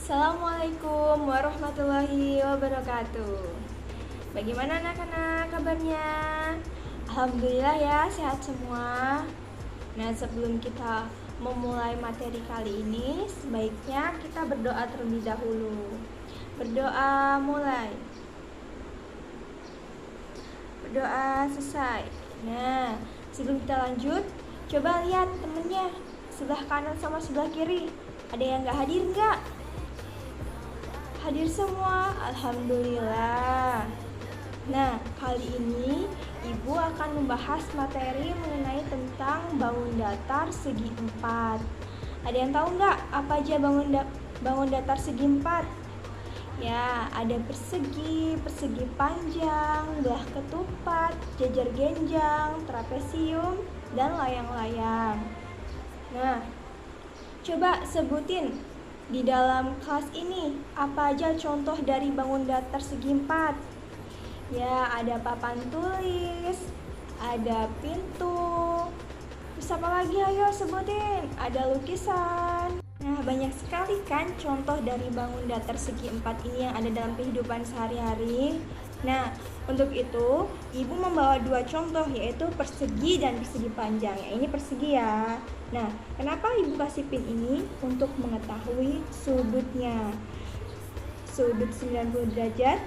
Assalamualaikum warahmatullahi wabarakatuh. Bagaimana anak-anak kabarnya? Alhamdulillah ya, sehat semua. Nah, sebelum kita memulai materi kali ini, sebaiknya kita berdoa terlebih dahulu. Berdoa mulai. Berdoa selesai. Nah, sebelum kita lanjut, coba lihat temennya sebelah kanan sama sebelah kiri. Ada yang gak hadir nggak? Hadir semua, alhamdulillah. Nah, kali ini Ibu akan membahas materi mengenai tentang bangun datar segi 4. Ada yang tahu nggak apa aja bangun datar segi 4? Ya, ada persegi, persegi panjang, belah ketupat, jajar genjang, trapesium, dan layang-layang. Nah, coba sebutin di dalam kelas ini apa aja contoh dari bangun datar segi 4? Ya, ada papan tulis, ada pintu. Terus apa lagi, ayo sebutin? Ada lukisan. Nah, banyak sekali kan contoh dari bangun datar segi 4 ini yang ada dalam kehidupan sehari-hari. Nah, untuk itu Ibu membawa dua contoh, yaitu persegi dan persegi panjang. Ya, ini persegi ya. Nah, kenapa Ibu kasih pin ini? Untuk mengetahui sudutnya. Sudut 90 derajat,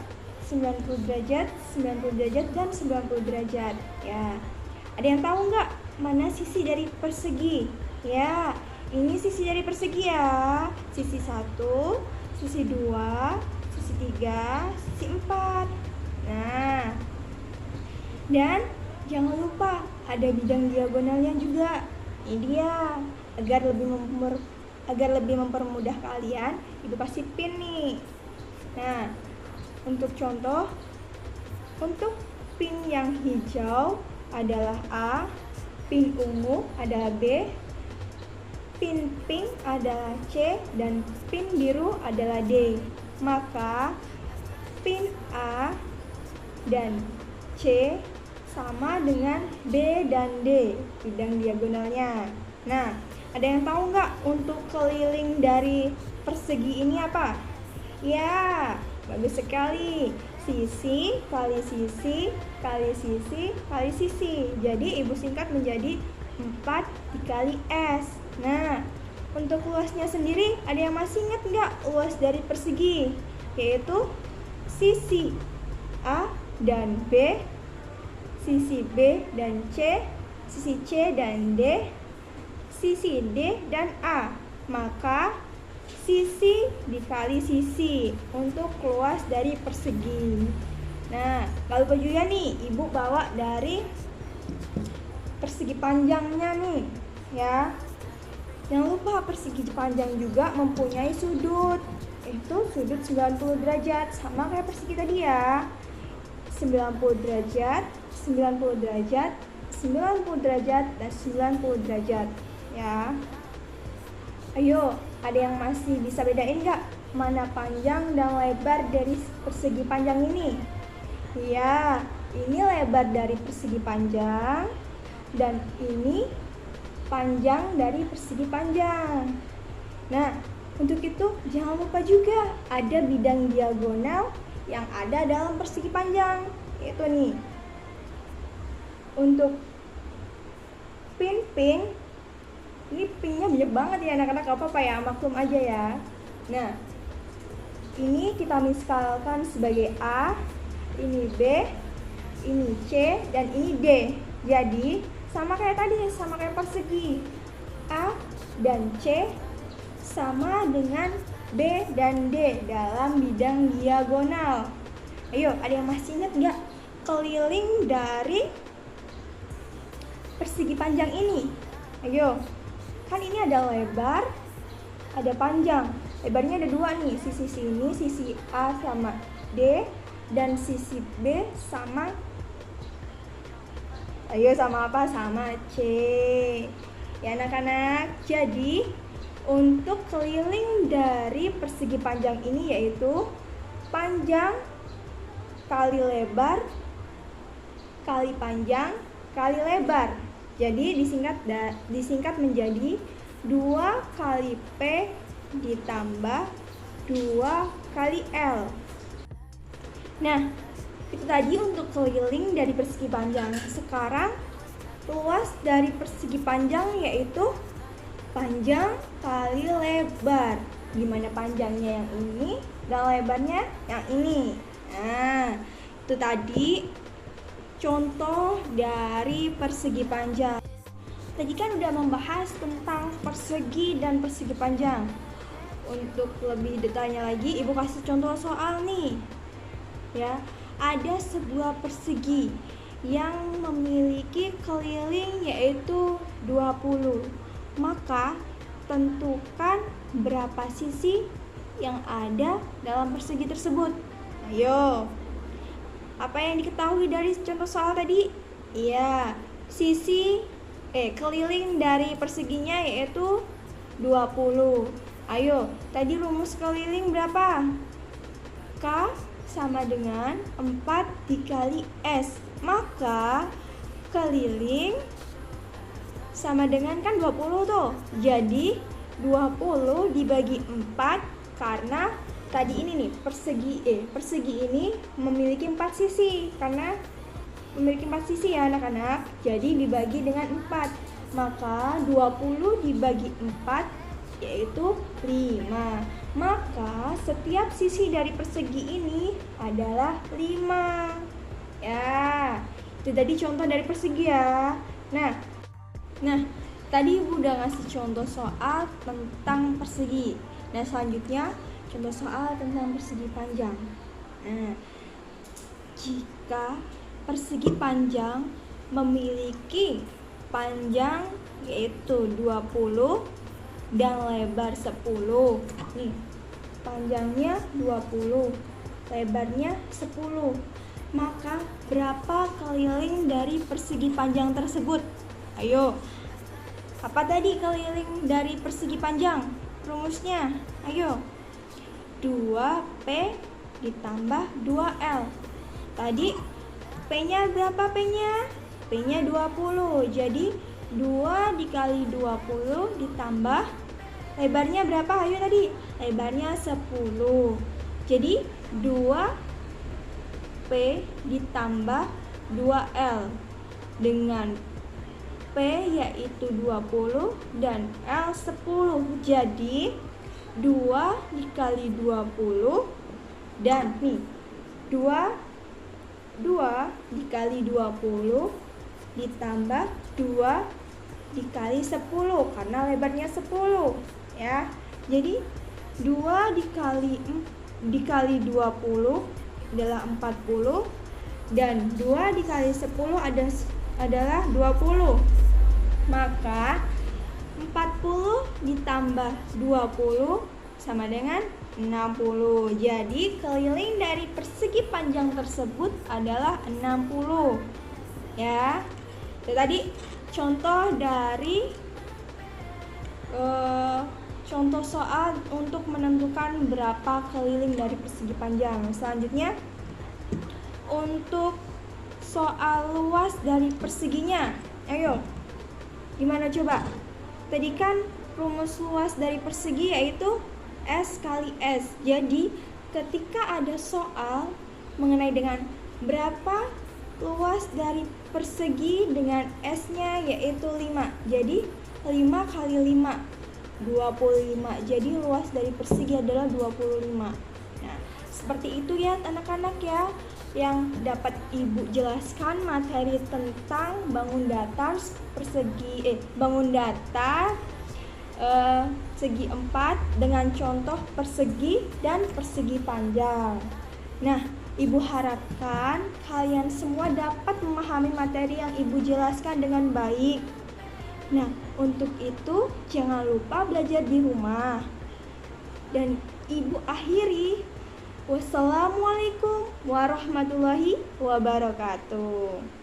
90 derajat, 90 derajat, dan 90 derajat. Ya, ada yang tahu nggak mana sisi dari persegi? Ya, ini sisi dari persegi ya. Sisi 1, sisi 2, sisi 3, sisi 4. Nah, dan jangan lupa ada bidang diagonalnya juga. Ini dia, agar lebih mempermudah kalian, Ibu kasih pin nih. Nah, untuk contoh, untuk pin yang hijau adalah A, pin ungu adalah B, pin pink adalah C, dan pin biru adalah D. Maka pin A dan C sama dengan B dan D, bidang diagonalnya. Nah, ada yang tahu nggak untuk keliling dari persegi ini apa? Ya, bagus sekali. Sisi kali sisi kali sisi kali sisi. Jadi Ibu singkat menjadi 4 dikali S. Nah, untuk luasnya sendiri ada yang masih ingat nggak luas dari persegi? Yaitu sisi A dan B, sisi B dan C, sisi C dan D, sisi D dan A. Maka sisi dikali sisi untuk luas dari persegi. Nah, kalau lupa juga nih, Ibu bawa dari persegi panjangnya nih, ya. Jangan lupa persegi panjang juga mempunyai sudut. Itu sudut 90 derajat, sama kayak persegi tadi ya. 90 derajat, 90 derajat, 90 derajat, dan 90 derajat, ya. Ayo, ada yang masih bisa bedain nggak mana panjang dan lebar dari persegi panjang ini? Ya, ini lebar dari persegi panjang, dan ini panjang dari persegi panjang. Nah, untuk itu jangan lupa juga ada bidang diagonal yang ada dalam persegi panjang. Itu nih, untuk pin, ini pinnya banyak banget ya anak-anak, gak apa-apa ya, maklum aja ya. Nah, ini kita miskalkan sebagai A, ini B, ini C, dan ini D. Jadi sama kayak tadi, sama kayak persegi. A dan C sama dengan B dan D dalam bidang diagonal. Ayo, ada yang masih ingat nggak keliling dari persegi panjang ini? Ayo, kan ini ada lebar, ada panjang. Lebarnya ada dua nih, sisi sini, sisi A sama D, dan sisi B sama, ayo sama apa? Sama C. Ya anak-anak, jadi untuk keliling dari persegi panjang ini yaitu panjang kali lebar kali panjang kali lebar. Jadi disingkat menjadi 2 kali P ditambah 2 kali L. Nah, itu tadi untuk keliling dari persegi panjang. Sekarang luas dari persegi panjang yaitu panjang kali lebar. Gimana panjangnya yang ini dan lebarnya yang ini. Nah, itu tadi contoh dari persegi panjang. Tadi kan udah membahas tentang persegi dan persegi panjang. Untuk lebih detailnya lagi, Ibu kasih contoh soal nih. Ya, ada sebuah persegi yang memiliki keliling yaitu 20. Maka tentukan berapa sisi yang ada dalam persegi tersebut. Ayo. Apa yang diketahui dari contoh soal tadi? Iya, keliling dari perseginya yaitu 20. Ayo, tadi rumus keliling berapa? K sama dengan 4 dikali S. Maka keliling sama dengan kan 20 tuh. Jadi 20 dibagi 4 karena tadi ini nih persegi ini memiliki 4 sisi. Karena memiliki 4 sisi ya anak-anak. Jadi dibagi dengan 4. Maka 20 dibagi 4 yaitu 5. Maka setiap sisi dari persegi ini adalah 5. Ya, itu tadi contoh dari persegi ya. Nah, tadi Ibu udah ngasih contoh soal tentang persegi. Nah, selanjutnya contoh soal tentang persegi panjang. Nah, jika persegi panjang memiliki panjang yaitu 20 dan lebar 10. Nih, panjangnya 20, lebarnya 10. Maka berapa keliling dari persegi panjang tersebut? Ayo. Apa tadi keliling dari persegi panjang? Rumusnya. Ayo. 2P ditambah 2L. Tadi P-nya berapa P-nya? P-nya 20. Jadi 2 dikali 20 ditambah lebarnya berapa? Ayo tadi. Lebarnya 10. Jadi 2P ditambah 2L dengan P yaitu 20 dan L 10. Jadi 2 dikali 20 dan nih 2 dikali 20 ditambah 2 dikali 10 karena lebarnya 10 ya. Jadi 2 dikali 20 adalah 40 dan 2 dikali 10 adalah 20. Maka 40 ditambah 20 sama dengan 60. Jadi keliling dari persegi panjang tersebut adalah 60. Ya. Itu tadi contoh dari contoh soal untuk menentukan berapa keliling dari persegi panjang. Selanjutnya untuk soal luas dari perseginya. Ayo. Gimana coba? Tadi kan rumus luas dari persegi yaitu S kali S. Jadi ketika ada soal mengenai dengan berapa luas dari persegi dengan S-nya yaitu 5. Jadi 5 kali 5 25. Jadi luas dari persegi adalah 25. Nah, seperti itu ya anak-anak ya yang dapat Ibu jelaskan materi tentang bangun datar segi 4 dengan contoh persegi dan persegi panjang. Nah, Ibu harapkan kalian semua dapat memahami materi yang Ibu jelaskan dengan baik. Nah, untuk itu jangan lupa belajar di rumah. Dan Ibu akhiri, wassalamualaikum warahmatullahi wabarakatuh.